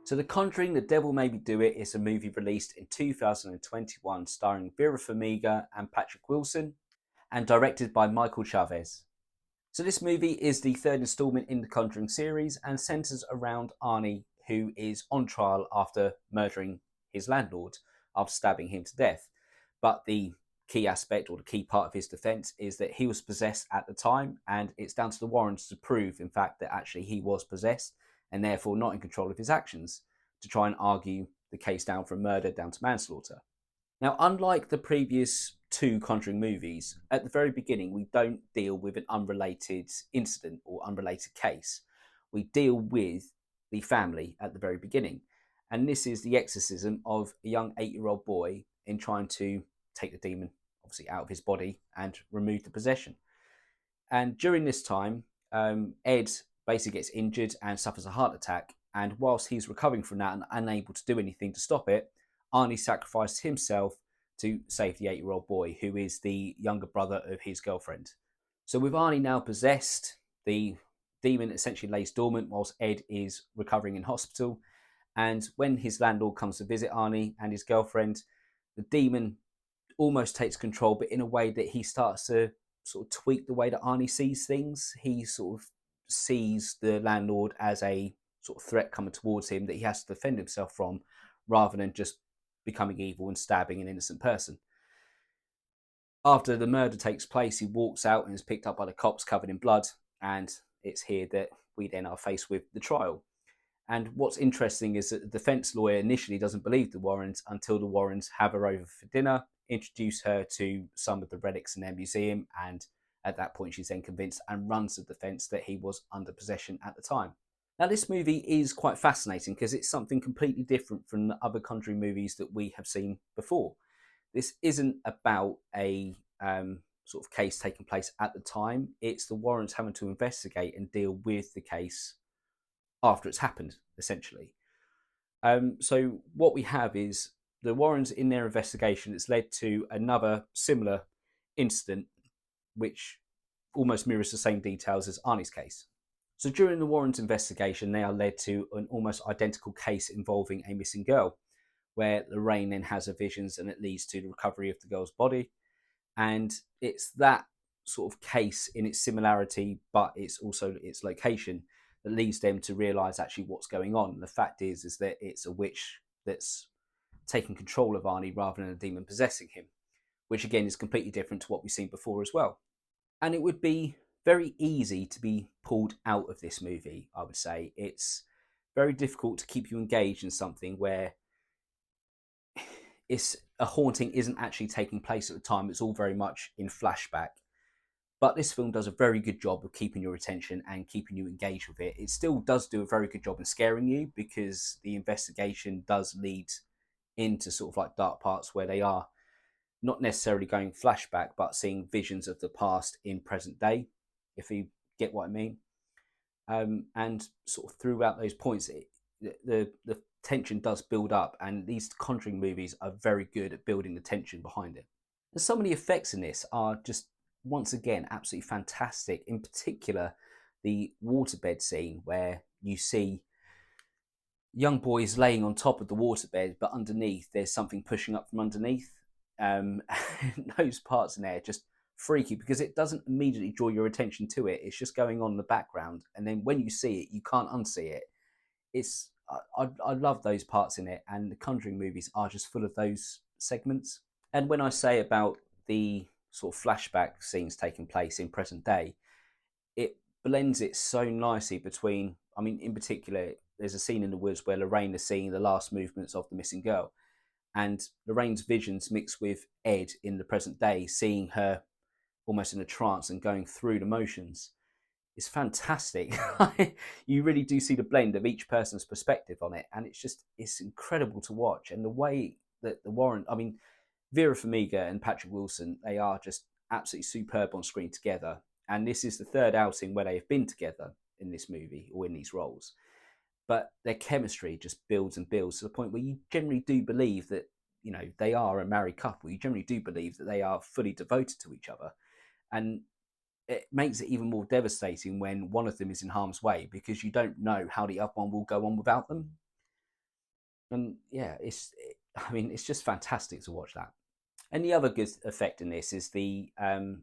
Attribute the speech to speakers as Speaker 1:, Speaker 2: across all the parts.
Speaker 1: So The Conjuring, The Devil Made Me Do It is a movie released in 2021 starring Vera Farmiga and Patrick Wilson and directed by Michael Chavez. So this movie is the third installment in the Conjuring series and centres around Arne, who is on trial after murdering his landlord after stabbing him to death. But the key aspect or the key part of his defence is that he was possessed at the time, and it's down to the Warrens to prove, in fact, that actually he was possessed and therefore not in control of his actions, to try and argue the case down from murder down to manslaughter. Now, unlike the previous two Conjuring movies, at the very beginning, we don't deal with an unrelated incident or unrelated case. We deal with the family at the very beginning. And this is the exorcism of a young 8-year-old boy in trying to take the demon, obviously, out of his body and remove the possession. And during this time, Ed basically gets injured and suffers a heart attack. And whilst he's recovering from that and unable to do anything to stop it, Arne sacrificed himself to save the 8-year-old boy, who is the younger brother of his girlfriend. So with Arne now possessed, the demon essentially lays dormant whilst Ed is recovering in hospital. And when his landlord comes to visit Arne and his girlfriend, the demon almost takes control, but in a way that he starts to sort of tweak the way that Arne sees things. He sort of sees the landlord as a sort of threat coming towards him that he has to defend himself from, rather than just becoming evil and stabbing an innocent person. After the murder takes place, he walks out and is picked up by the cops covered in blood, and it's here that we then are faced with the trial. And what's interesting is that the defense lawyer initially doesn't believe the Warrens until the Warrens have her over for dinner, introduce her to some of the relics in their museum, and at that point she's then convinced and runs the defense that he was under possession at the time. Now, this movie is quite fascinating because it's something completely different from the other Conjuring movies that we have seen before. This isn't about a sort of case taking place at the time. It's the Warrens having to investigate and deal with the case after it's happened, essentially. So what we have is the Warrens, in their investigation, it's led to another similar incident, which almost mirrors the same details as Arnie's case. So during the Warrens' investigation, they are led to an almost identical case involving a missing girl, where Lorraine then has her visions and it leads to the recovery of the girl's body. And it's that sort of case in its similarity, but it's also its location, that leads them to realise actually what's going on. And the fact is that it's a witch that's taking control of Arnie rather than a demon possessing him, which again is completely different to what we've seen before as well. And it would be very easy to be pulled out of this movie, I would say. It's very difficult to keep you engaged in something where it's a haunting isn't actually taking place at the time. It's all very much in flashback. But this film does a very good job of keeping your attention and keeping you engaged with it. It still does do a very good job in scaring you because the investigation does lead into sort of like dark parts where they are not necessarily going flashback, but seeing visions of the past in present day, if you get what I mean. And sort of throughout those points, the tension does build up, and these Conjuring movies are very good at building the tension behind it. And some of the effects in this are just, once again, absolutely fantastic. In particular, the waterbed scene where you see young boys laying on top of the waterbed, but underneath there's something pushing up from underneath. Those parts in there just freaky because it doesn't immediately draw your attention to it. It's just going on in the background, and then when you see it, you can't unsee it. It's I love those parts in it, and the Conjuring movies are just full of those segments. And when I say about the sort of flashback scenes taking place in present day, it blends it so nicely between, I mean, in particular, there's a scene in the woods where Lorraine is seeing the last movements of the missing girl, and Lorraine's visions mix with Ed in the present day, seeing her almost in a trance and going through the motions. It's fantastic. You really do see the blend of each person's perspective on it, and it's incredible to watch. And the way that the Warren, I mean, Vera Farmiga and Patrick Wilson, they are just absolutely superb on screen together. And this is the third outing where they have been together in this movie or in these roles. But their chemistry just builds and builds to the point where you generally do believe that, you know, they are a married couple. You generally do believe that they are fully devoted to each other. And it makes it even more devastating when one of them is in harm's way because you don't know how the other one will go on without them. And yeah, I mean, it's just fantastic to watch that. And the other good effect in this is the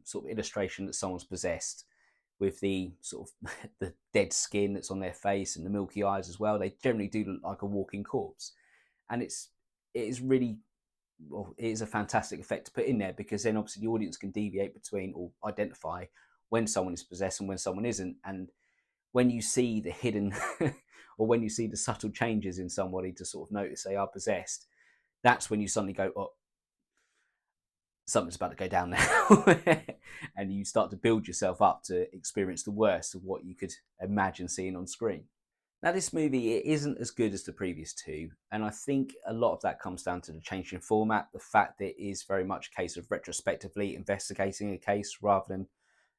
Speaker 1: sort of illustration that someone's possessed, with the sort of the dead skin that's on their face and the milky eyes as well. They generally do look like a walking corpse, and it is really, well, it is a fantastic effect to put in there, because then obviously the audience can deviate between or identify when someone is possessed and when someone isn't. And when you see the hidden or when you see the subtle changes in somebody to sort of notice they are possessed, that's when you suddenly go, oh, something's about to go down now. And you start to build yourself up to experience the worst of what you could imagine seeing on screen. Now, this movie, it isn't as good as the previous two, and I think a lot of that comes down to the change in format, the fact that it is very much a case of retrospectively investigating a case rather than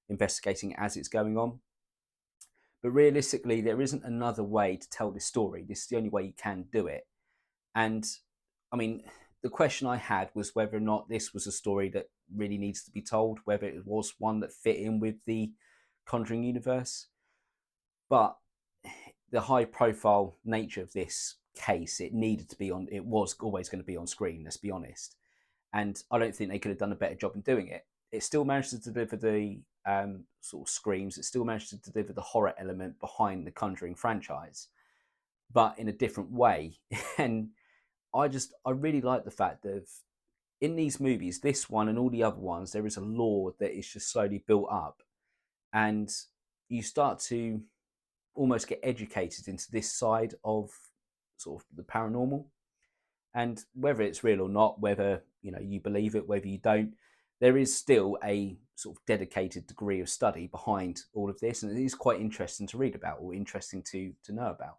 Speaker 1: investigating as it's going on. But realistically, there isn't another way to tell this story. This is the only way you can do it. And I mean, the question I had was whether or not this was a story that really needs to be told, whether it was one that fit in with the Conjuring universe. But the high profile nature of this case, it needed to be on, it was always going to be on screen, let's be honest. And I don't think they could have done a better job in doing it. It still managed to deliver the sort of screams, it still managed to deliver the horror element behind the Conjuring franchise, but in a different way. And I really like the fact that in these movies, this one and all the other ones, there is a lore that is just slowly built up, and you start to almost get educated into this side of sort of the paranormal. And whether it's real or not, whether you believe it, whether you don't, there is still a sort of dedicated degree of study behind all of this, and it is quite interesting to read about, or interesting to know about,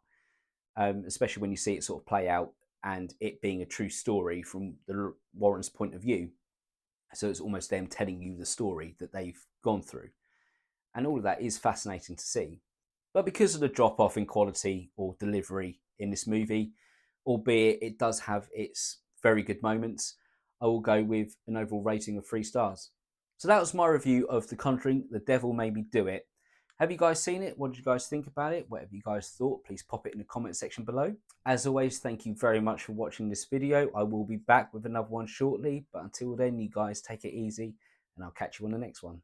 Speaker 1: especially when you see it sort of play out and it being a true story from the Warrens' point of view. So it's almost them telling you the story that they've gone through, and all of that is fascinating to see. But because of the drop off in quality or delivery in this movie, albeit it does have its very good moments, I will go with an overall rating of 3 stars. So that was my review of The Conjuring, The Devil Made Me Do It. Have you guys seen it? What did you guys think about it? Whatever you guys thought, please pop it in the comment section below. As always, thank you very much for watching this video. I will be back with another one shortly, but until then, you guys take it easy, and I'll catch you on the next one.